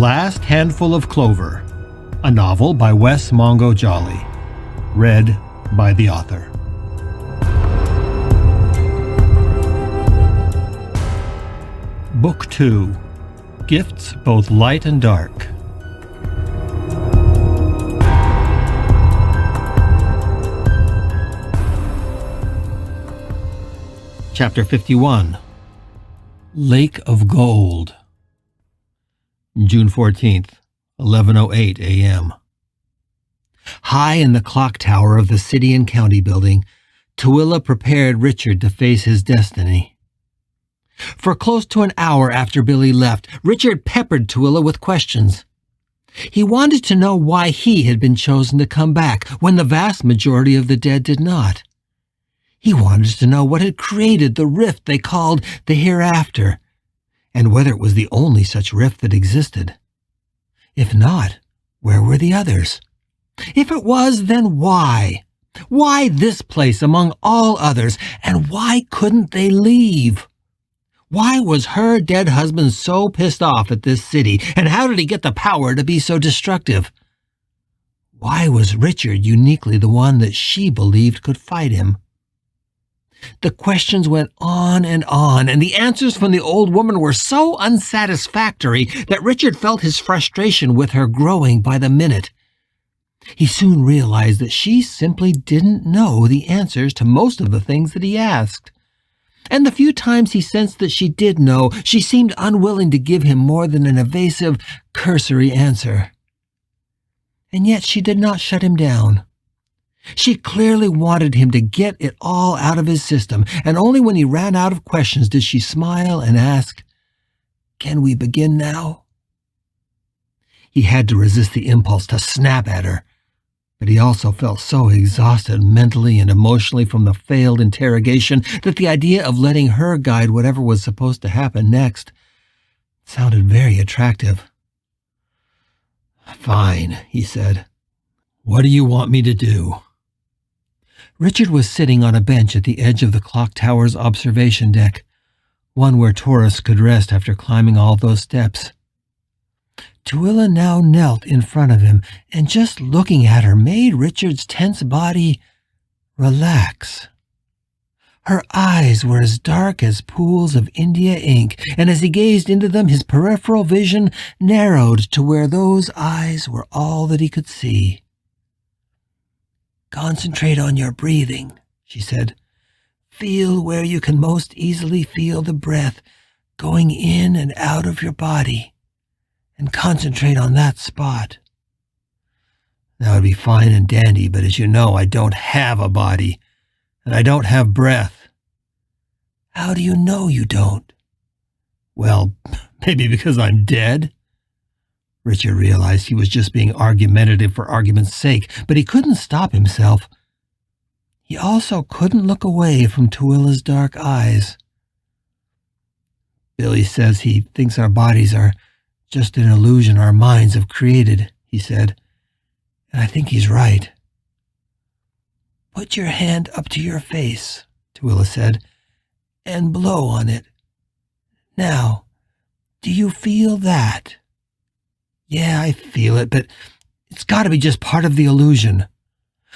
Last Handful of Clover, a novel by Wess Mongo Jolley, read by the author. Book 2, Gifts Both Light and Dark. Chapter 51, Lake of Gold. June 14th, 11:08 a.m. High in the clock tower of the city and county building, Tooele prepared Richard to face his destiny. For close to an hour after Billy left, Richard peppered Tooele with questions. He wanted to know why he had been chosen to come back when the vast majority of the dead did not. He wanted to know what had created the rift they called the hereafter, and whether it was the only such rift that existed. If not, where were the others? If it was, then why? Why this place among all others, and why couldn't they leave? Why was her dead husband so pissed off at this city, and how did he get the power to be so destructive? Why was Richard uniquely the one that she believed could fight him? The questions went on, and the answers from the old woman were so unsatisfactory that Richard felt his frustration with her growing by the minute. He soon realized that she simply didn't know the answers to most of the things that he asked. And the few times he sensed that she did know, she seemed unwilling to give him more than an evasive, cursory answer. And yet she did not shut him down. She clearly wanted him to get it all out of his system, and only when he ran out of questions did she smile and ask, "Can we begin now?" He had to resist the impulse to snap at her, but he also felt so exhausted mentally and emotionally from the failed interrogation that the idea of letting her guide whatever was supposed to happen next sounded very attractive. "Fine," he said. "What do you want me to do?" Richard was sitting on a bench at the edge of the clock tower's observation deck, one where tourists could rest after climbing all those steps. Tooele now knelt in front of him, and just looking at her made Richard's tense body relax. Her eyes were as dark as pools of India ink, and as he gazed into them, his peripheral vision narrowed to where those eyes were all that he could see. "Concentrate on your breathing," she said. "Feel where you can most easily feel the breath going in and out of your body, and concentrate on that spot." "That would be fine and dandy, but as you know, I don't have a body, and I don't have breath." "How do you know you don't?" "Well, maybe because I'm dead." Richard realized he was just being argumentative for argument's sake, but he couldn't stop himself. He also couldn't look away from Tooele's dark eyes. "Billy says he thinks our bodies are just an illusion our minds have created," he said, "and I think he's right." "Put your hand up to your face," Tooele said, "and blow on it. Now, do you feel that?" "Yeah, I feel it, but it's got to be just part of the illusion.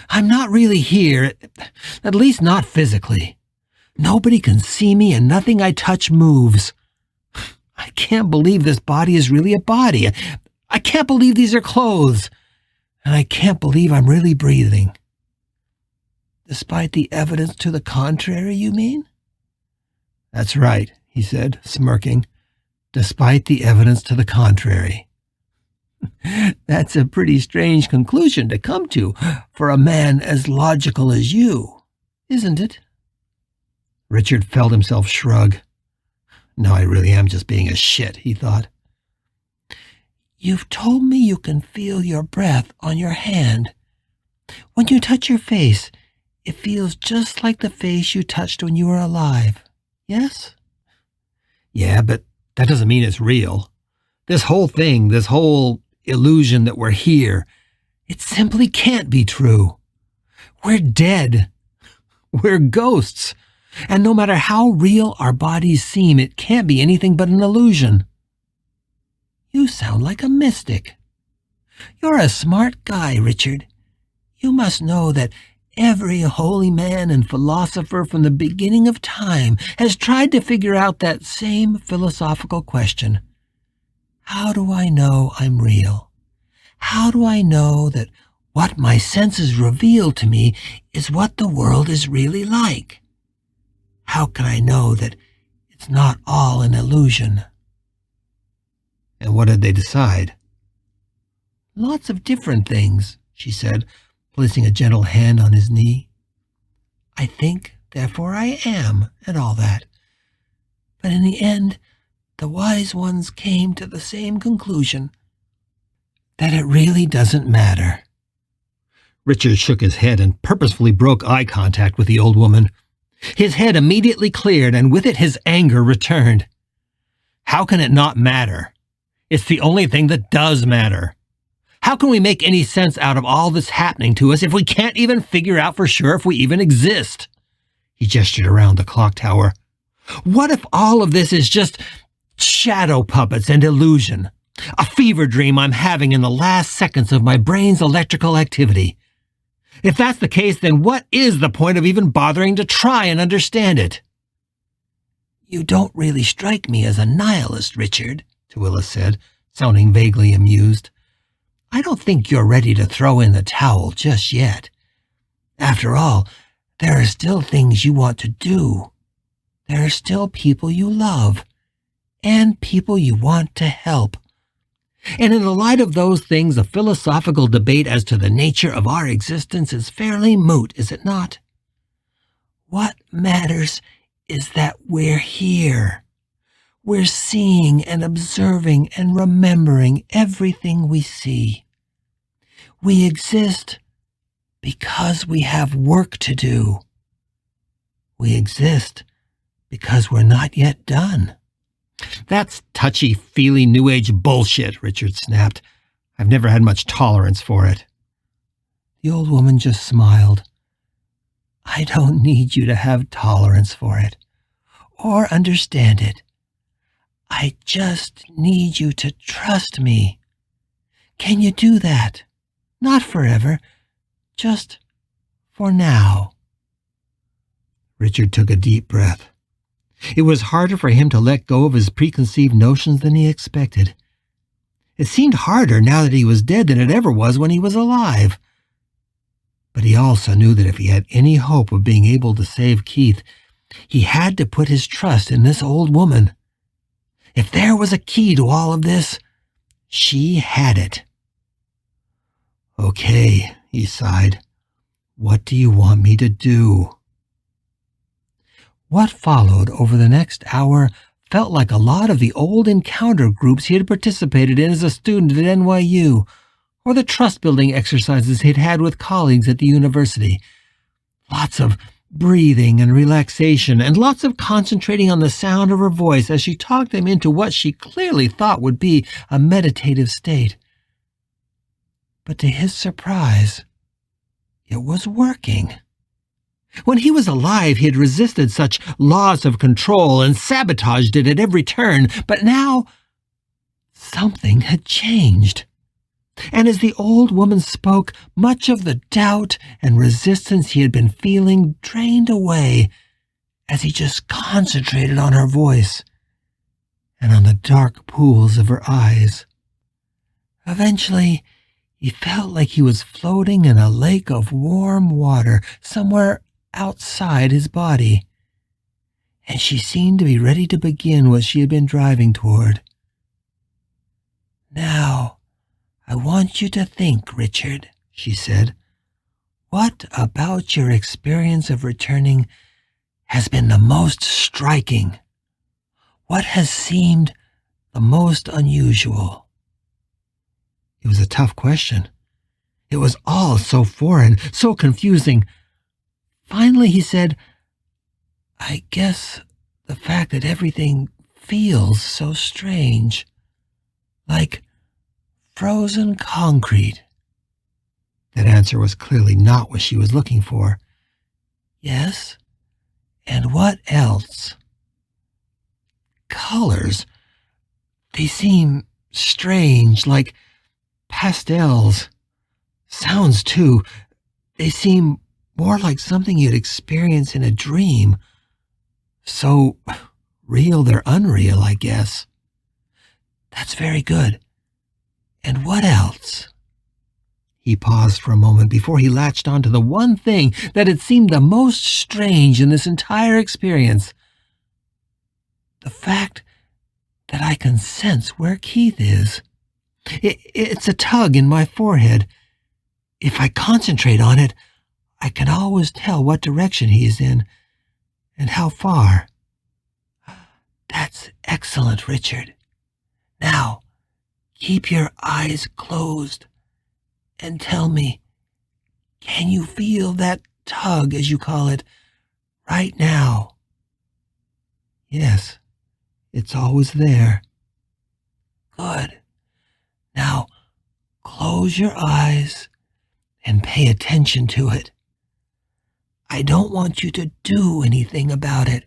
I'm not really here, at least not physically. Nobody can see me and nothing I touch moves. I can't believe this body is really a body. I can't believe these are clothes. And I can't believe I'm really breathing." "Despite the evidence to the contrary, you mean?" "That's right," he said, smirking. "Despite the evidence to the contrary." "That's a pretty strange conclusion to come to for a man as logical as you, isn't it?" Richard felt himself shrug. "No, I really am just being a shit," he thought. "You've told me you can feel your breath on your hand. When you touch your face, it feels just like the face you touched when you were alive, yes?" "Yeah, but that doesn't mean it's real. This whole thing, this whole illusion that we're here, it simply can't be true. We're dead. We're ghosts. And no matter how real our bodies seem, it can't be anything but an illusion." You sound like a mystic. You're a smart guy, Richard. You must know that every holy man and philosopher from the beginning of time has tried to figure out that same philosophical question. How do I know I'm real? How do I know that what my senses reveal to me is what the world is really like? How can I know that it's not all an illusion? And what did they decide? Lots of different things, she said, placing a gentle hand on his knee. I think, therefore I am, and all that. But in the end, the wise ones came to the same conclusion, that it really doesn't matter. Richard shook his head and purposefully broke eye contact with the old woman. His head immediately cleared, and with it his anger returned. How can it not matter? It's the only thing that does matter. How can we make any sense out of all this happening to us if we can't even figure out for sure if we even exist? He gestured around the clock tower. What if all of this is just shadow puppets and illusion? A fever dream I'm having in the last seconds of my brain's electrical activity. If that's the case, then what is the point of even bothering to try and understand it? You don't really strike me as a nihilist, Richard, Tooele said, sounding vaguely amused. I don't think you're ready to throw in the towel just yet. After all, there are still things you want to do. There are still people you love, and people you want to help. And in the light of those things, a philosophical debate as to the nature of our existence is fairly moot, is it not? What matters is that we're here. We're seeing and observing and remembering everything we see. We exist because we have work to do. We exist because we're not yet done. That's touchy-feely New Age bullshit, Richard snapped. I've never had much tolerance for it. The old woman just smiled. I don't need you to have tolerance for it, or understand it. I just need you to trust me. Can you do that? Not forever, just for now. Richard took a deep breath. It was harder for him to let go of his preconceived notions than he expected. It seemed harder now that he was dead than it ever was when he was alive. But he also knew that if he had any hope of being able to save Keith, he had to put his trust in this old woman. If there was a key to all of this, she had it. Okay, he sighed. What do you want me to do? What followed over the next hour felt like a lot of the old encounter groups he had participated in as a student at NYU, or the trust-building exercises he'd had with colleagues at the university. Lots of breathing and relaxation, and lots of concentrating on the sound of her voice as she talked them into what she clearly thought would be a meditative state. But to his surprise, it was working. When he was alive, he had resisted such laws of control and sabotaged it at every turn, but now something had changed. And as the old woman spoke, much of the doubt and resistance he had been feeling drained away as he just concentrated on her voice and on the dark pools of her eyes. Eventually, he felt like he was floating in a lake of warm water somewhere outside his body, and she seemed to be ready to begin what she had been driving toward. Now, I want you to think, Richard, she said. What about your experience of returning has been the most striking? What has seemed the most unusual? It was a tough question. It was all so foreign, so confusing. Finally, he said, I guess the fact that everything feels so strange, like frozen concrete. That answer was clearly not what she was looking for. Yes, and what else? Colors. They seem strange, like pastels. Sounds, too. They seem more like something you'd experience in a dream. So real they're unreal, I guess. That's very good. And what else? He paused for a moment before he latched onto the one thing that had seemed the most strange in this entire experience. The fact that I can sense where Keith is. It's a tug in my forehead. If I concentrate on it, I can always tell what direction he is in and how far. That's excellent, Richard. Now, keep your eyes closed and tell me, can you feel that tug, as you call it, right now? Yes, it's always there. Good. Now, close your eyes and pay attention to it. I don't want you to do anything about it,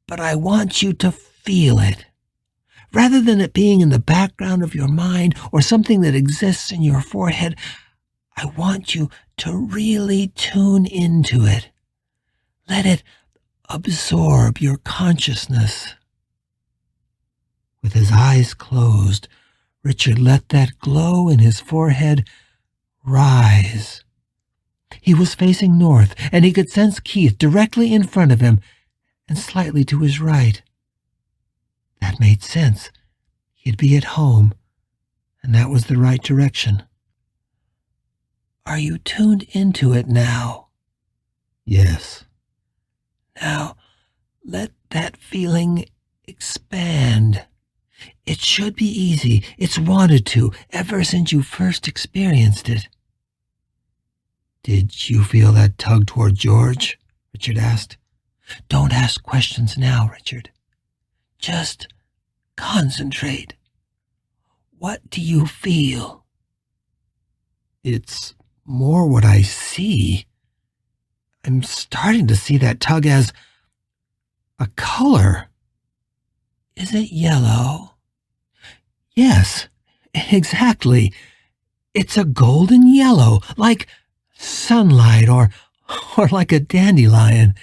but I want you to feel it. Rather than it being in the background of your mind or something that exists in your forehead, I want you to really tune into it. Let it absorb your consciousness. With his eyes closed, Richard let that glow in his forehead rise. He was facing north, and he could sense Keith directly in front of him and slightly to his right. That made sense. He'd be at home, and that was the right direction. Are you tuned into it now? Yes. Now, let that feeling expand. It should be easy. It's wanted to, ever since you first experienced it. Did you feel that tug toward George? Richard asked. Don't ask questions now, Richard. Just concentrate. What do you feel? It's more what I see. I'm starting to see that tug as a color. Is it yellow? Yes, exactly. It's a golden yellow, like sunlight or like a dandelion.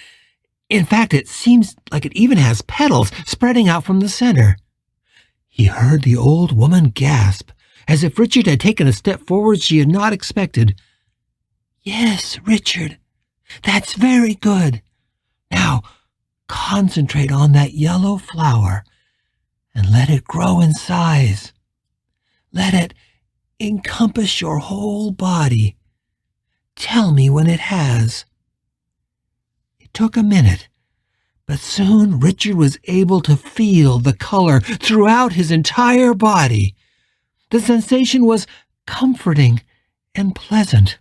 In fact, it seems like it even has petals spreading out from the center. He heard the old woman gasp, as if Richard had taken a step forward she had not expected. Yes, Richard, that's very good. Now, concentrate on that yellow flower and let it grow in size. Let it encompass your whole body. Tell me when it has. It took a minute, but soon Richard was able to feel the color throughout his entire body. The sensation was comforting and pleasant.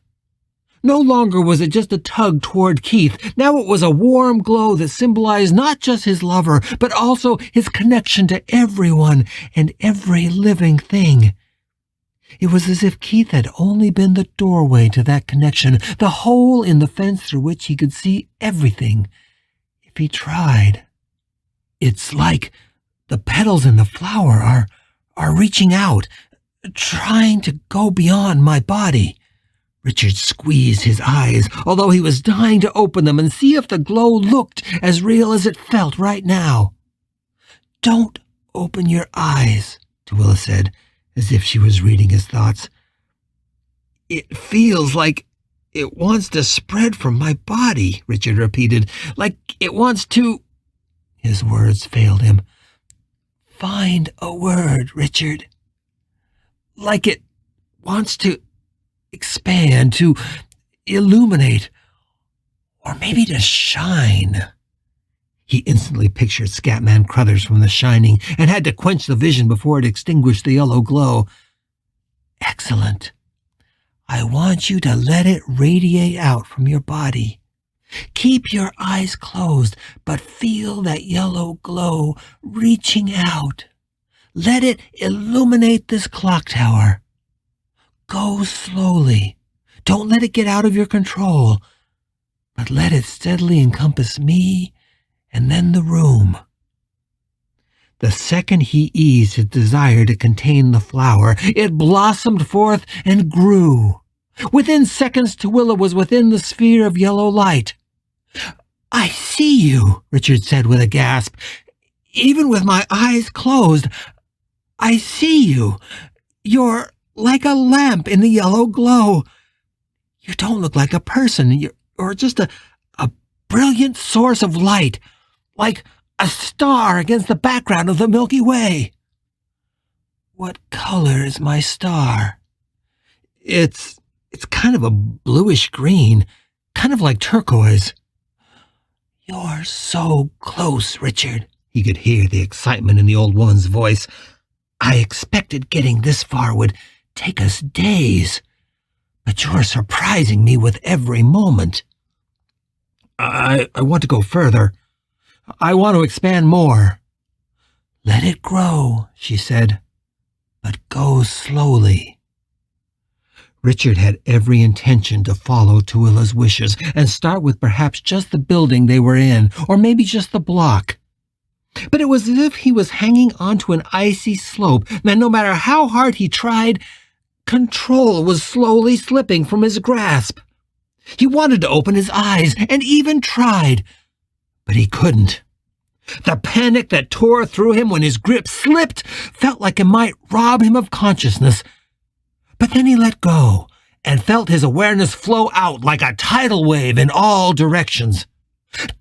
No longer was it just a tug toward Keith. Now it was a warm glow that symbolized not just his lover, but also his connection to everyone and every living thing. It was as if Keith had only been the doorway to that connection, the hole in the fence through which he could see everything, if he tried. It's like the petals in the flower are reaching out, trying to go beyond my body. Richard squeezed his eyes, although he was dying to open them and see if the glow looked as real as it felt right now. Don't open your eyes, Tooele said, as if she was reading his thoughts. It feels like it wants to spread from my body, Richard repeated, like it wants to... His words failed him. Find a word, Richard. Like it wants to expand, to illuminate, or maybe to shine. He instantly pictured Scatman Crothers from The Shining and had to quench the vision before it extinguished the yellow glow. Excellent. I want you to let it radiate out from your body. Keep your eyes closed, but feel that yellow glow reaching out. Let it illuminate this clock tower. Go slowly. Don't let it get out of your control, but let it steadily encompass me and then the room. The second he eased his desire to contain the flower, it blossomed forth and grew. Within seconds, Tooele was within the sphere of yellow light. "I see you," Richard said with a gasp. "Even with my eyes closed, I see you. You're like a lamp in the yellow glow. You don't look like a person. You're just a brilliant source of light, like a star against the background of the Milky Way." "What color is my star?" It's kind of a bluish green, kind of like turquoise." "You're so close, Richard." He could hear the excitement in the old woman's voice. "I expected getting this far would take us days, but you're surprising me with every moment." I want to go further. I want to expand more." "Let it grow," she said, "but go slowly." Richard had every intention to follow Tooele's wishes and start with perhaps just the building they were in, or maybe just the block. But it was as if he was hanging onto an icy slope, and no matter how hard he tried, control was slowly slipping from his grasp. He wanted to open his eyes, and even tried, but he couldn't. The panic that tore through him when his grip slipped felt like it might rob him of consciousness. But then he let go and felt his awareness flow out like a tidal wave in all directions.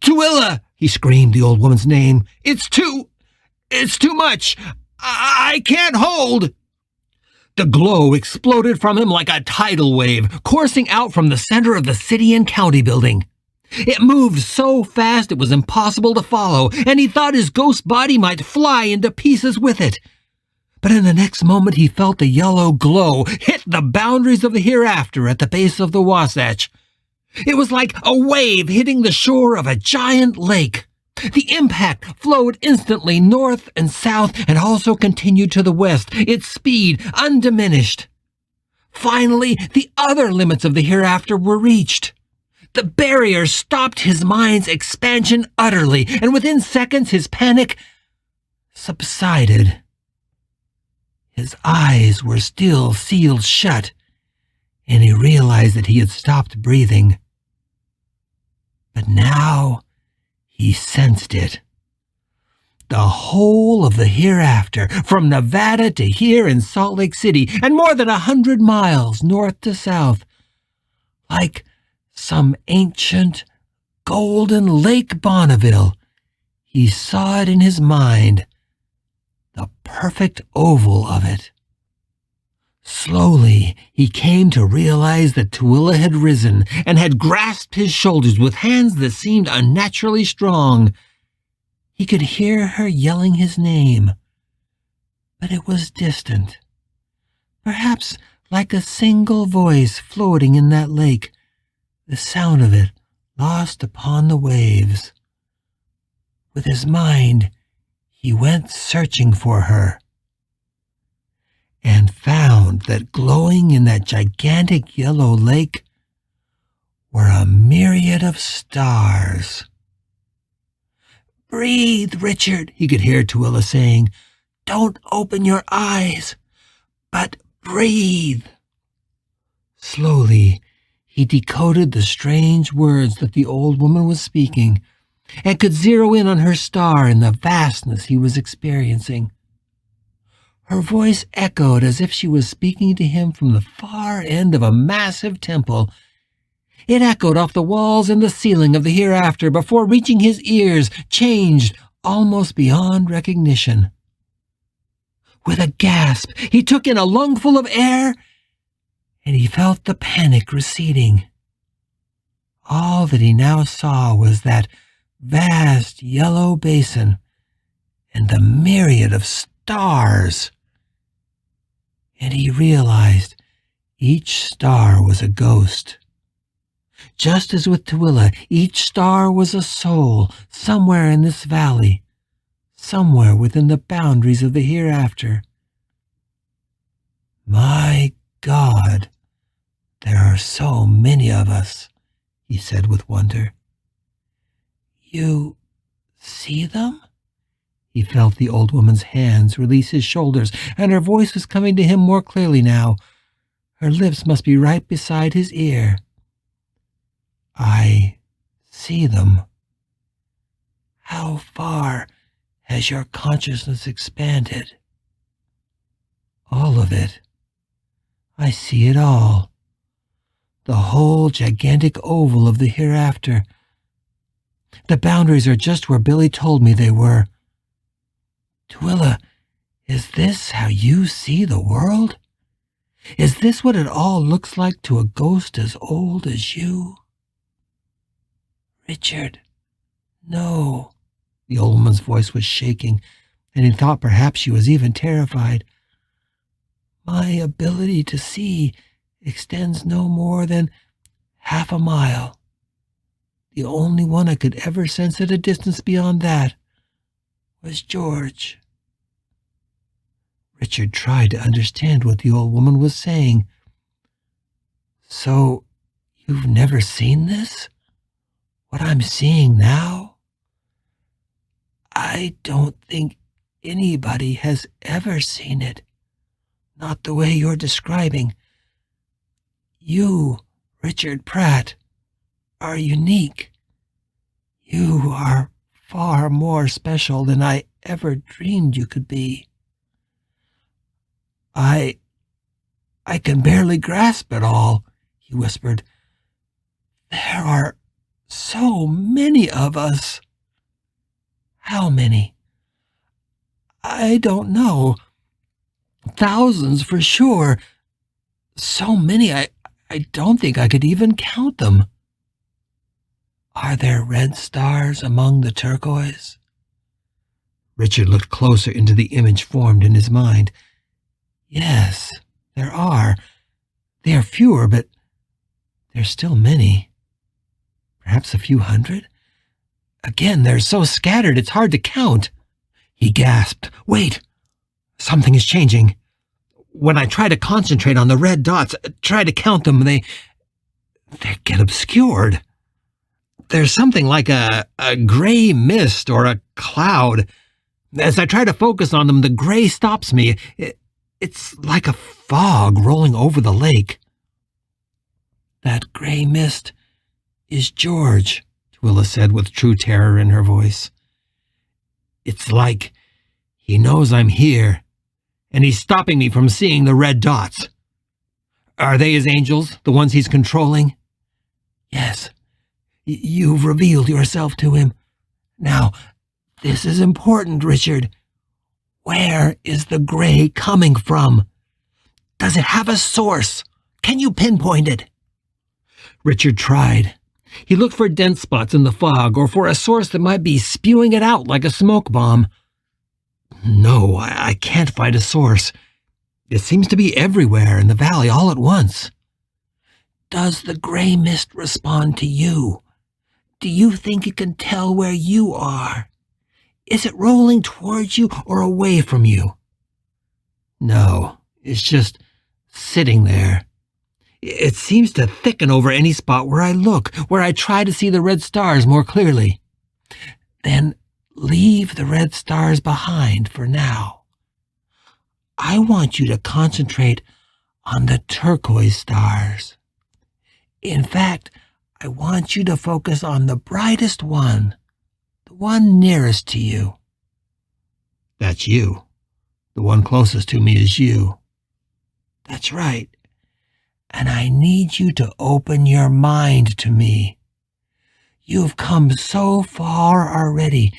"Tooele!" he screamed the old woman's name. It's too much! I can't hold!" The glow exploded from him like a tidal wave, coursing out from the center of the city and county building. It moved so fast it was impossible to follow, and he thought his ghost body might fly into pieces with it. But in the next moment he felt the yellow glow hit the boundaries of the hereafter at the base of the Wasatch. It was like a wave hitting the shore of a giant lake. The impact flowed instantly north and south and also continued to the west, its speed undiminished. Finally, the other limits of the hereafter were reached. The barrier stopped his mind's expansion utterly, and within seconds his panic subsided. His eyes were still sealed shut, and he realized that he had stopped breathing. But now he sensed it. The whole of the hereafter, from Nevada to here in Salt Lake City, and more than 100 miles north to south, like some ancient, golden Lake Bonneville, he saw it in his mind, the perfect oval of it. Slowly, he came to realize that Tooele had risen and had grasped his shoulders with hands that seemed unnaturally strong. He could hear her yelling his name, but it was distant, perhaps like a single voice floating in that lake, the sound of it lost upon the waves. With his mind, he went searching for her, and found that glowing in that gigantic yellow lake were a myriad of stars. "Breathe, Richard," he could hear Tooele saying. "Don't open your eyes, but breathe." Slowly, he decoded the strange words that the old woman was speaking, and could zero in on her star in the vastness he was experiencing. Her voice echoed as if she was speaking to him from the far end of a massive temple. It echoed off the walls and the ceiling of the hereafter before reaching his ears, changed almost beyond recognition. With a gasp, he took in a lungful of air, and he felt the panic receding. All that he now saw was that vast yellow basin and the myriad of stars. And he realized each star was a ghost. Just as with Tooele, each star was a soul somewhere in this valley, somewhere within the boundaries of the hereafter. "My God, there are so many of us," he said with wonder. "You see them?" He felt the old woman's hands release his shoulders, and her voice was coming to him more clearly now. Her lips must be right beside his ear. I see them. How far has your consciousness expanded? All of it. I see it all. The whole gigantic oval of the hereafter. The boundaries are just where Billy told me they were. Twila, is this how you see the world? Is this what it all looks like to a ghost as old as you? Richard, no. The old woman's voice was shaking, and he thought perhaps she was even terrified. My ability to see extends no more than half a mile. The only one I could ever sense at a distance beyond that was George. Richard tried to understand what the old woman was saying. So, you've never seen this? What I'm seeing now? I don't think anybody has ever seen it. Not the way you're describing. You, Richard Pratt, are unique. You are far more special than I ever dreamed you could be. I can barely grasp it all, he whispered. There are so many of us. How many? I don't know. Thousands for sure. So many I don't think I could even count them. Are there red stars among the turquoise? Richard looked closer into the image formed in his mind. Yes, there are. They are fewer, but there's still many. Perhaps a few hundred? Again, they're so scattered it's hard to count. He gasped. Wait! Something is changing. When I try to concentrate on the red dots, try to count them, they get obscured. There's something like a gray mist or a cloud. As I try to focus on them, the gray stops me. It's like a fog rolling over the lake. That gray mist is George, Twila said with true terror in her voice. It's like he knows I'm here, and he's stopping me from seeing the red dots. Are they his angels, the ones he's controlling? Yes. You've revealed yourself to him. Now, this is important, Richard. Where is the gray coming from? Does it have a source? Can you pinpoint it? Richard tried. He looked for dense spots in the fog or for a source that might be spewing it out like a smoke bomb. No, I can't find a source. It seems to be everywhere in the valley all at once. Does the gray mist respond to you? Do you think it can tell where you are? Is it rolling towards you or away from you? No, it's just sitting there. It seems to thicken over any spot where I look, where I try to see the red stars more clearly. Then leave the red stars behind for now. I want you to concentrate on the turquoise stars. In fact, I want you to focus on the brightest one, the one nearest to you. That's you. The one closest to me is you. That's right. And I need you to open your mind to me. You've come so far already.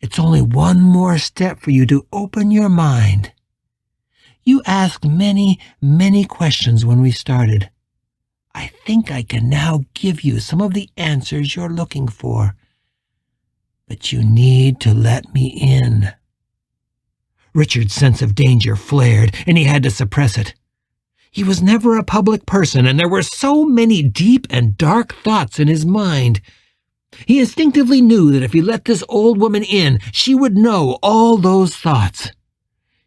It's only one more step for you to open your mind. You asked many, many questions when we started. I think I can now give you some of the answers you're looking for. But you need to let me in. Richard's sense of danger flared, and he had to suppress it. He was never a public person, and there were so many deep and dark thoughts in his mind. He instinctively knew that if he let this old woman in, she would know all those thoughts.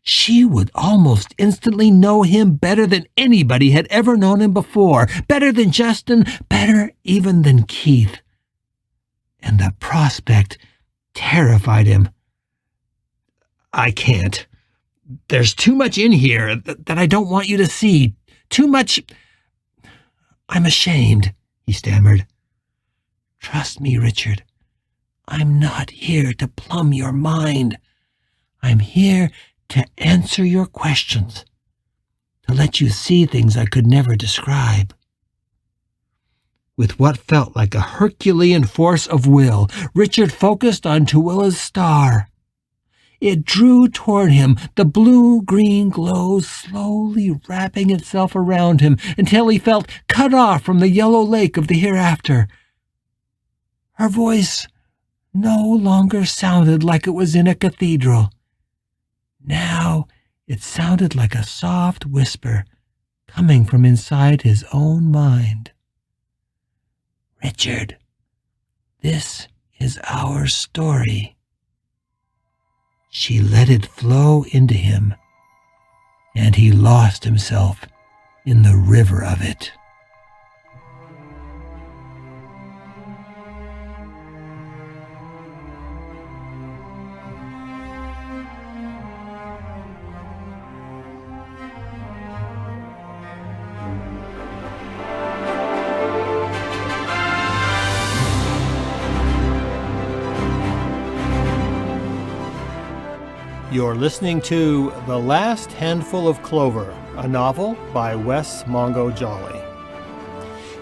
She would almost instantly know him better than anybody had ever known him before, better than Justin, better even than Keith. And the prospect terrified him. I can't. There's too much in here that I don't want you to see. Too much. I'm ashamed, he stammered. Trust me, Richard. I'm not here to plumb your mind. I'm here to answer your questions, to let you see things I could never describe. With what felt like a Herculean force of will, Richard focused on Tuwilla's star. It drew toward him, the blue-green glow slowly wrapping itself around him until he felt cut off from the yellow lake of the hereafter. Her voice no longer sounded like it was in a cathedral. Now it sounded like a soft whisper coming from inside his own mind. Richard, this is our story. She let it flow into him, and he lost himself in the river of it. You're listening to The Last Handful of Clover, a novel by Wess Mongo Jolley.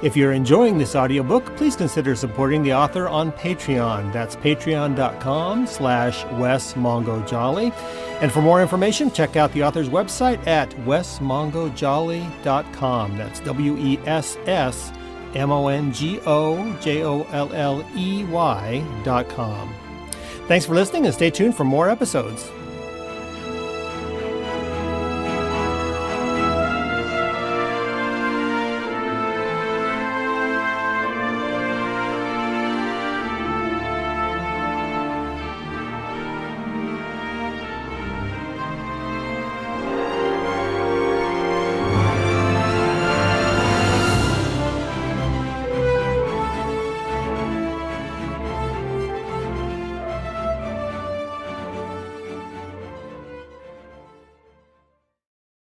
If you're enjoying this audiobook, please consider supporting the author on Patreon. That's patreon.com/Wess Mongo Jolley. And for more information, check out the author's website at wessmongojolley.com. That's WESSMONGOJOLLEY.com. Thanks for listening and stay tuned for more episodes.